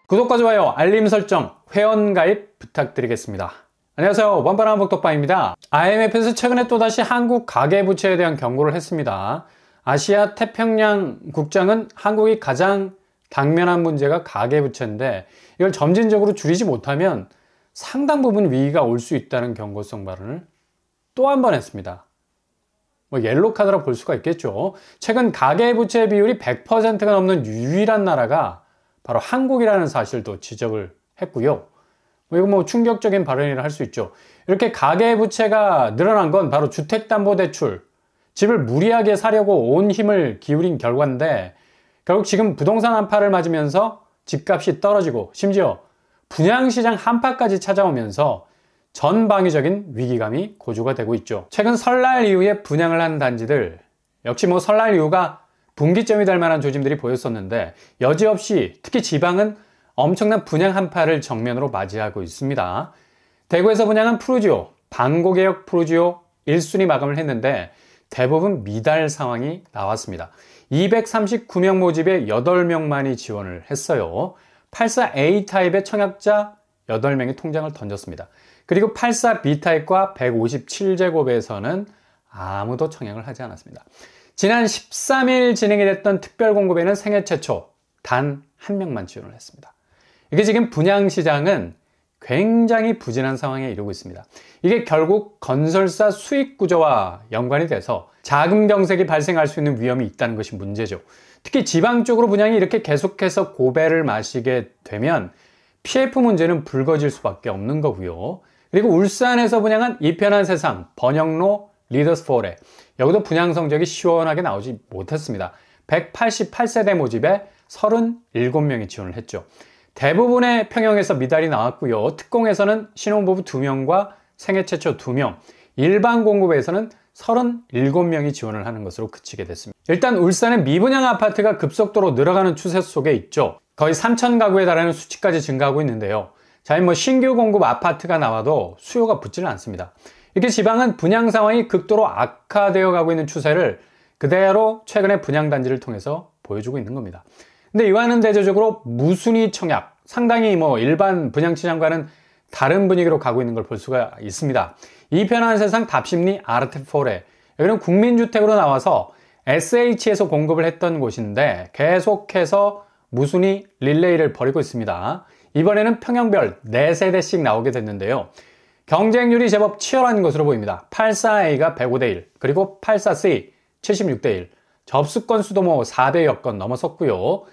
구독과 좋아요, 알림 설정, 회원가입 부탁드리겠습니다. 안녕하세요. 원바람 복덕방입니다. IMF에서 최근에 또다시 한국 가계부채에 대한 경고를 했습니다. 아시아 태평양 국장은 한국이 가장 당면한 문제가 가계부채인데 이걸 점진적으로 줄이지 못하면 상당 부분 위기가 올 수 있다는 경고성 발언을 또 한 번 했습니다. 옐로우 카드라 볼 수가 있겠죠. 최근 가계부채 비율이 100%가 넘는 유일한 나라가 바로 한국이라는 사실도 지적을 했고요. 이거 충격적인 발언이라 할 수 있죠. 이렇게 가계부채가 늘어난 건 바로 주택담보대출, 집을 무리하게 사려고 온 힘을 기울인 결과인데 결국 지금 부동산 한파를 맞으면서 집값이 떨어지고 심지어 분양시장 한파까지 찾아오면서 전방위적인 위기감이 고조가 되고 있죠. 최근 설날 이후에 분양을 한 단지들 역시 설날 이후가 분기점이 될 만한 조짐들이 보였었는데 여지없이 특히 지방은 엄청난 분양 한파를 정면으로 맞이하고 있습니다. 대구에서 분양한 푸르지오, 방고개역 푸르지오 1순위 마감을 했는데 대부분 미달 상황이 나왔습니다. 239명 모집에 8명만이 지원을 했어요. 84A 타입의 청약자 8명이 통장을 던졌습니다. 그리고 84B 타입과 157제곱에서는 아무도 청약을 하지 않았습니다. 지난 13일 진행이 됐던 특별공급에는 생애 최초 단 1명만 지원을 했습니다. 이게 지금 분양시장은 굉장히 부진한 상황에 이르고 있습니다. 이게 결국 건설사 수익 구조와 연관이 돼서 자금 경색이 발생할 수 있는 위험이 있다는 것이 문제죠. 특히 지방 쪽으로 분양이 이렇게 계속해서 고배를 마시게 되면 PF 문제는 불거질 수밖에 없는 거고요. 그리고 울산에서 분양한 이편한 세상, 번영로, 리더스포레 여기도 분양 성적이 시원하게 나오지 못했습니다. 188세대 모집에 37명이 지원을 했죠. 대부분의 평형에서 미달이 나왔고요. 특공에서는 신혼부부 2명과 생애 최초 2명, 일반 공급에서는 37명이 지원을 하는 것으로 그치게 됐습니다. 일단 울산의 미분양 아파트가 급속도로 늘어가는 추세 속에 있죠. 거의 3,000가구에 달하는 수치까지 증가하고 있는데요. 자, 신규 공급 아파트가 나와도 수요가 붙지는 않습니다. 이렇게 지방은 분양 상황이 극도로 악화되어 가고 있는 추세를 그대로 최근의 분양단지를 통해서 보여주고 있는 겁니다. 근데 이와는 대조적으로 무순위 청약, 상당히 일반 분양시장과는 다른 분위기로 가고 있는 걸 볼 수가 있습니다. 이편한 세상 답심리 아르테포레 여기는 국민주택으로 나와서 SH에서 공급을 했던 곳인데 계속해서 무순위 릴레이를 벌이고 있습니다. 이번에는 평형별 4세대씩 나오게 됐는데요. 경쟁률이 제법 치열한 것으로 보입니다. 84A가 105대1, 그리고 84C 76대1, 접수 건수도 400여 건 넘어섰고요.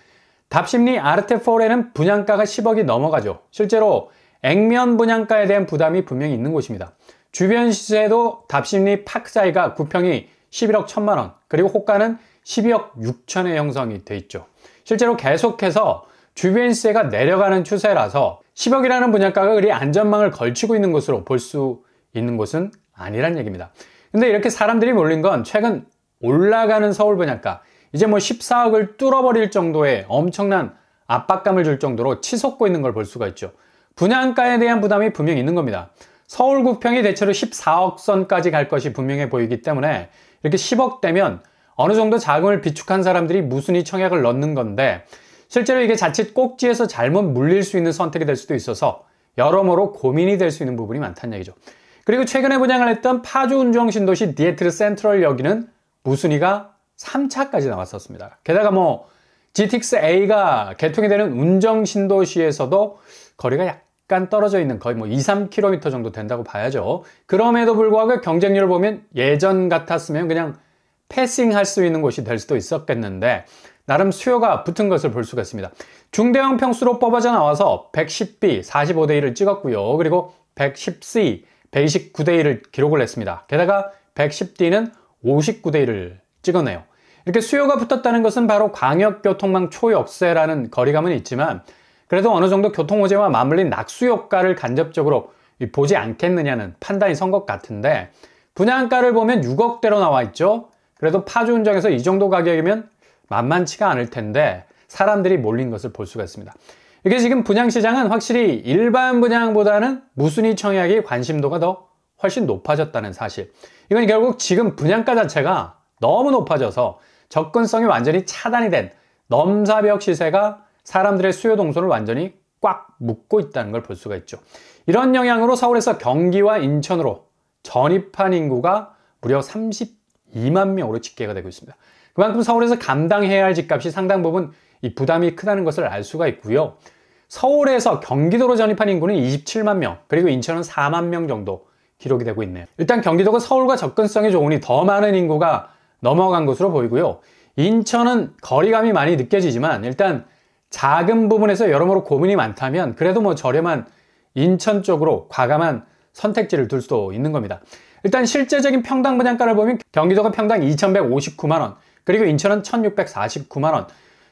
답심리 아르테포레는 분양가가 10억이 넘어가죠. 실제로 액면 분양가에 대한 부담이 분명히 있는 곳입니다. 주변 시세도 답심리 파크사이가 9평이 11억 1천만 원, 그리고 호가는 12억 6천에 형성이 돼 있죠. 실제로 계속해서 주변 시세가 내려가는 추세라서 10억이라는 분양가가 그리 안전망을 걸치고 있는 것으로 볼 수 있는 곳은 아니란 얘기입니다. 근데 이렇게 사람들이 몰린 건 최근 올라가는 서울 분양가, 이제 14억을 뚫어버릴 정도의 엄청난 압박감을 줄 정도로 치솟고 있는 걸 볼 수가 있죠. 분양가에 대한 부담이 분명히 있는 겁니다. 서울 9평이 대체로 14억 선까지 갈 것이 분명해 보이기 때문에 이렇게 10억 되면 어느 정도 자금을 비축한 사람들이 무순위 청약을 넣는 건데 실제로 이게 자칫 꼭지에서 잘못 물릴 수 있는 선택이 될 수도 있어서 여러모로 고민이 될 수 있는 부분이 많다는 얘기죠. 그리고 최근에 분양을 했던 파주 운정 신도시 디에트르 센트럴 여기는 무순위가 3차까지 나왔었습니다. 게다가 GTX A가 개통이 되는 운정 신도시에서도 거리가 약간 떨어져 있는 거의 2-3km 정도 된다고 봐야죠. 그럼에도 불구하고 경쟁률을 보면 예전 같았으면 그냥 패싱할 수 있는 곳이 될 수도 있었겠는데 나름 수요가 붙은 것을 볼 수가 있습니다. 중대형 평수로 뽑아져 나와서 110B 45대1을 찍었고요. 그리고 110C 129대1을 기록을 했습니다. 게다가 110D는 59대1을 찍었네요. 이렇게 수요가 붙었다는 것은 바로 광역교통망 초역세라는 거리감은 있지만 그래도 어느 정도 교통호재와 맞물린 낙수 효과를 간접적으로 보지 않겠느냐는 판단이 선 것 같은데 분양가를 보면 6억대로 나와 있죠. 그래도 파주 운정에서 이 정도 가격이면 만만치가 않을 텐데 사람들이 몰린 것을 볼 수가 있습니다. 이게 지금 분양시장은 확실히 일반 분양보다는 무순위 청약의 관심도가 더 훨씬 높아졌다는 사실. 이건 결국 지금 분양가 자체가 너무 높아져서 접근성이 완전히 차단이 된 넘사벽 시세가 사람들의 수요 동선을 완전히 꽉 묶고 있다는 걸 볼 수가 있죠. 이런 영향으로 서울에서 경기와 인천으로 전입한 인구가 무려 32만 명으로 집계가 되고 있습니다. 그만큼 서울에서 감당해야 할 집값이 상당 부분 이 부담이 크다는 것을 알 수가 있고요. 서울에서 경기도로 전입한 인구는 27만 명, 그리고 인천은 4만 명 정도 기록이 되고 있네요. 일단 경기도가 서울과 접근성이 좋으니 더 많은 인구가 넘어간 것으로 보이고요. 인천은 거리감이 많이 느껴지지만 일단 작은 부분에서 여러모로 고민이 많다면 그래도 뭐 저렴한 인천 쪽으로 과감한 선택지를 둘 수도 있는 겁니다. 일단 실제적인 평당 분양가를 보면 경기도가 평당 2,159만원, 그리고 인천은 1,649만원,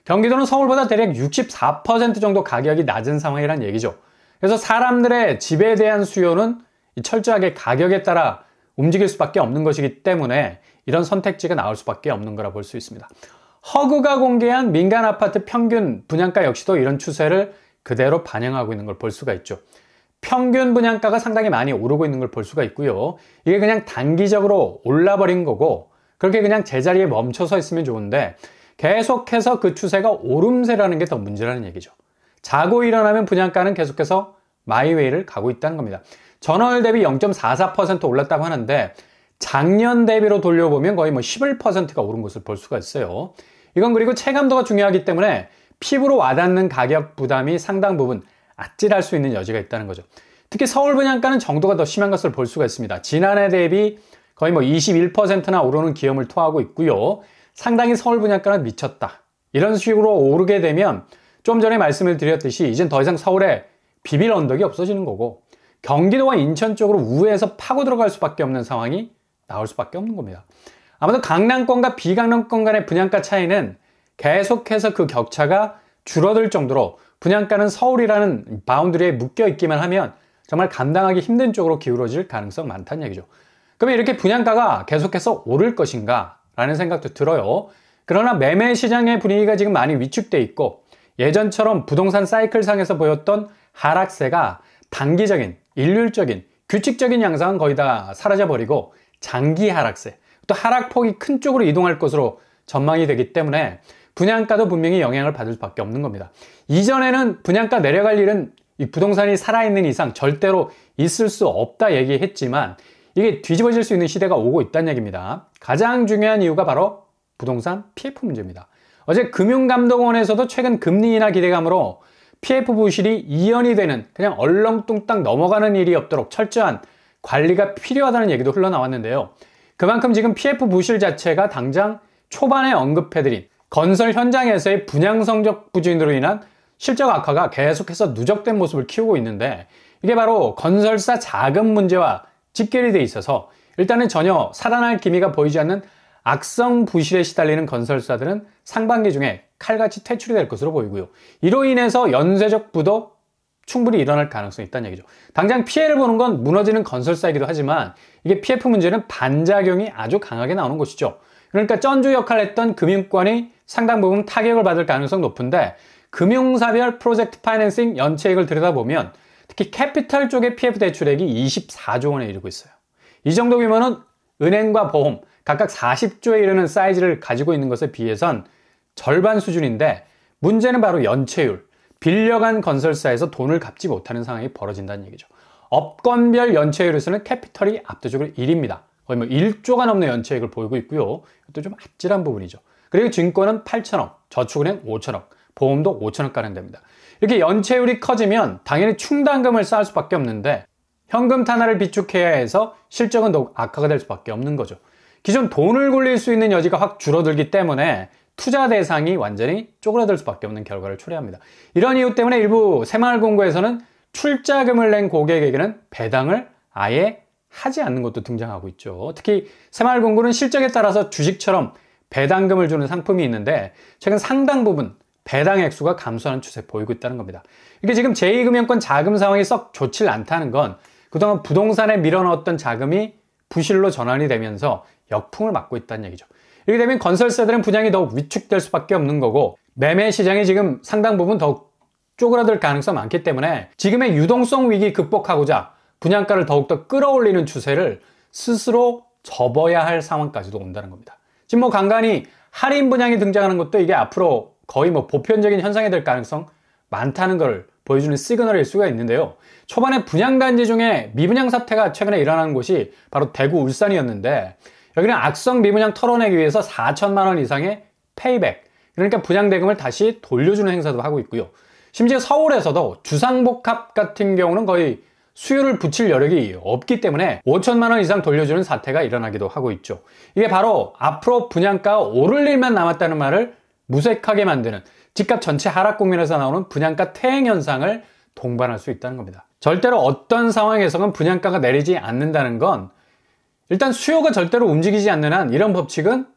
경기도는 서울보다 대략 64% 정도 가격이 낮은 상황이란 얘기죠. 그래서 사람들의 집에 대한 수요는 철저하게 가격에 따라 움직일 수밖에 없는 것이기 때문에 이런 선택지가 나올 수밖에 없는 거라 볼 수 있습니다. 허그가 공개한 민간 아파트 평균 분양가 역시도 이런 추세를 그대로 반영하고 있는 걸 볼 수가 있죠. 평균 분양가가 상당히 많이 오르고 있는 걸 볼 수가 있고요. 이게 그냥 단기적으로 올라버린 거고 그렇게 그냥 제자리에 멈춰서 있으면 좋은데 계속해서 그 추세가 오름세라는 게 더 문제라는 얘기죠. 자고 일어나면 분양가는 계속해서 마이웨이를 가고 있다는 겁니다. 전월 대비 0.44% 올랐다고 하는데 작년 대비로 돌려보면 거의 뭐 11%가 오른 것을 볼 수가 있어요. 이건 그리고 체감도가 중요하기 때문에 피부로 와닿는 가격 부담이 상당 부분 아찔할 수 있는 여지가 있다는 거죠. 특히 서울 분양가는 정도가 더 심한 것을 볼 수가 있습니다. 지난해 대비 거의 뭐 21%나 오르는 기염을 토하고 있고요. 상당히 서울 분양가는 미쳤다. 이런 식으로 오르게 되면 좀 전에 말씀을 드렸듯이 이젠 더 이상 서울에 비빌 언덕이 없어지는 거고 경기도와 인천 쪽으로 우회해서 파고 들어갈 수밖에 없는 상황이 나올 수밖에 없는 겁니다. 아무튼 강남권과 비강남권 간의 분양가 차이는 계속해서 그 격차가 줄어들 정도로 분양가는 서울이라는 바운드리에 묶여 있기만 하면 정말 감당하기 힘든 쪽으로 기울어질 가능성 많다는 얘기죠. 그러면 이렇게 분양가가 계속해서 오를 것인가 라는 생각도 들어요. 그러나 매매 시장의 분위기가 지금 많이 위축돼 있고 예전처럼 부동산 사이클상에서 보였던 하락세가 단기적인, 일률적인, 규칙적인 양상은 거의 다 사라져버리고 장기 하락세, 또 하락폭이 큰 쪽으로 이동할 것으로 전망이 되기 때문에 분양가도 분명히 영향을 받을 수밖에 없는 겁니다. 이전에는 분양가 내려갈 일은 이 부동산이 살아있는 이상 절대로 있을 수 없다 얘기했지만 이게 뒤집어질 수 있는 시대가 오고 있다는 얘기입니다. 가장 중요한 이유가 바로 부동산 PF 문제입니다. 어제 금융감독원에서도 최근 금리 인하 기대감으로 PF 부실이 이연이 되는 그냥 얼렁뚱땅 넘어가는 일이 없도록 철저한 관리가 필요하다는 얘기도 흘러나왔는데요. 그만큼 지금 PF 부실 자체가 당장 초반에 언급해드린 건설 현장에서의 분양 성적 부진으로 인한 실적 악화가 계속해서 누적된 모습을 키우고 있는데 이게 바로 건설사 자금 문제와 직결이 돼 있어서 일단은 전혀 살아날 기미가 보이지 않는 악성 부실에 시달리는 건설사들은 상반기 중에 칼같이 퇴출이 될 것으로 보이고요. 이로 인해서 연쇄적 부도 충분히 일어날 가능성이 있다는 얘기죠. 당장 피해를 보는 건 무너지는 건설사이기도 하지만 이게 PF 문제는 반작용이 아주 강하게 나오는 것이죠. 그러니까 전주 역할을 했던 금융권이 상당 부분 타격을 받을 가능성이 높은데 금융사별 프로젝트 파이낸싱 연체액을 들여다보면 특히 캐피탈 쪽의 PF 대출액이 24조 원에 이르고 있어요. 이 정도 규모는 은행과 보험 각각 40조에 이르는 사이즈를 가지고 있는 것에 비해선 절반 수준인데 문제는 바로 연체율, 빌려간 건설사에서 돈을 갚지 못하는 상황이 벌어진다는 얘기죠. 업건별 연체율에서는 캐피털이 압도적으로 1위입니다. 거의 뭐 1조가 넘는 연체액을 보이고 있고요. 이것도 좀 아찔한 부분이죠. 그리고 증권은 8천억, 저축은행 5천억, 보험도 5천억가량 됩니다. 이렇게 연체율이 커지면 당연히 충당금을 쌓을 수밖에 없는데 현금 탄화를 비축해야 해서 실적은 더욱 악화가 될 수밖에 없는 거죠. 기존 돈을 굴릴 수 있는 여지가 확 줄어들기 때문에 투자 대상이 완전히 쪼그라들 수밖에 없는 결과를 초래합니다. 이런 이유 때문에 일부 새마을금고에서는 출자금을 낸 고객에게는 배당을 아예 하지 않는 것도 등장하고 있죠. 특히 새마을금고는 실적에 따라서 주식처럼 배당금을 주는 상품이 있는데 최근 상당 부분 배당 액수가 감소하는 추세 보이고 있다는 겁니다. 이게 지금 제2금융권 자금 상황이 썩 좋지 않다는 건 그동안 부동산에 밀어넣었던 자금이 부실로 전환이 되면서 역풍을 맞고 있다는 얘기죠. 이렇게 되면 건설사들은 분양이 더욱 위축될 수밖에 없는 거고 매매 시장이 지금 상당 부분 더욱 쪼그라들 가능성이 많기 때문에 지금의 유동성 위기 극복하고자 분양가를 더욱더 끌어올리는 추세를 스스로 접어야 할 상황까지도 온다는 겁니다. 지금 뭐 간간히 할인 분양이 등장하는 것도 이게 앞으로 거의 뭐 보편적인 현상이 될 가능성 많다는 걸 보여주는 시그널일 수가 있는데요. 초반에 분양단지 중에 미분양 사태가 최근에 일어난 곳이 바로 대구 울산이었는데, 여기는 악성 미분양 털어내기 위해서 4천만 원 이상의 페이백, 그러니까 분양대금을 다시 돌려주는 행사도 하고 있고요. 심지어 서울에서도 주상복합 같은 경우는 거의 수요를 붙일 여력이 없기 때문에 5천만 원 이상 돌려주는 사태가 일어나기도 하고 있죠. 이게 바로 앞으로 분양가가 오를 일만 남았다는 말을 무색하게 만드는, 집값 전체 하락 국면에서 나오는 분양가 퇴행 현상을 동반할 수 있다는 겁니다. 절대로 어떤 상황에서는 분양가가 내리지 않는다는 건, 일단 수요가 절대로 움직이지 않는 한 이런 법칙은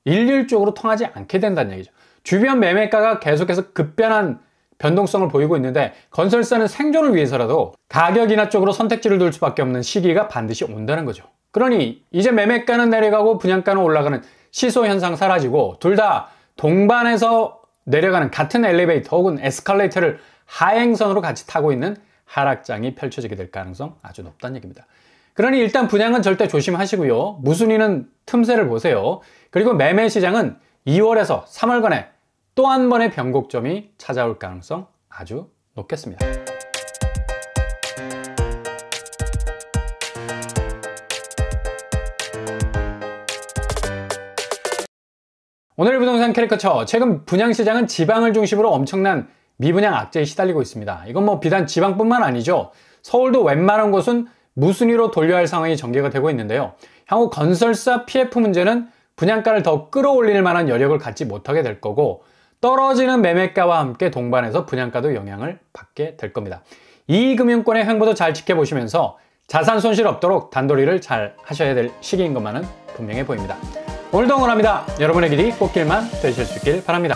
일률적으로 통하지 않게 된다는 얘기죠. 주변 매매가가 계속해서 급변한 변동성을 보이고 있는데, 건설사는 생존을 위해서라도 가격이나 쪽으로 선택지를 둘 수밖에 없는 시기가 반드시 온다는 거죠. 그러니 이제 매매가는 내려가고 분양가는 올라가는 시소 현상 사라지고, 둘 다 동반해서 내려가는 같은 엘리베이터 혹은 에스컬레이터를 하행선으로 같이 타고 있는 하락장이 펼쳐지게 될 가능성 아주 높다는 얘기입니다. 그러니 일단 분양은 절대 조심하시고요. 무순위는 틈새를 보세요. 그리고 매매 시장은 2월에서 3월간에 또 한 번의 변곡점이 찾아올 가능성 아주 높겠습니다. 오늘 부동산 캐리커처, 최근 분양시장은 지방을 중심으로 엄청난 미분양 악재에 시달리고 있습니다. 이건 뭐 비단 지방뿐만 아니죠. 서울도 웬만한 곳은 무순위로 돌려야 할 상황이 전개가 되고 있는데요. 향후 건설사 PF 문제는 분양가를 더 끌어올릴 만한 여력을 갖지 못하게 될 거고, 떨어지는 매매가와 함께 동반해서 분양가도 영향을 받게 될 겁니다. 이 금융권의 횡보도 잘 지켜보시면서 자산 손실 없도록 단도리를 잘 하셔야 될 시기인 것만은 분명해 보입니다. 오늘도 응원합니다. 여러분의 길이 꽃길만 되실 수 있길 바랍니다.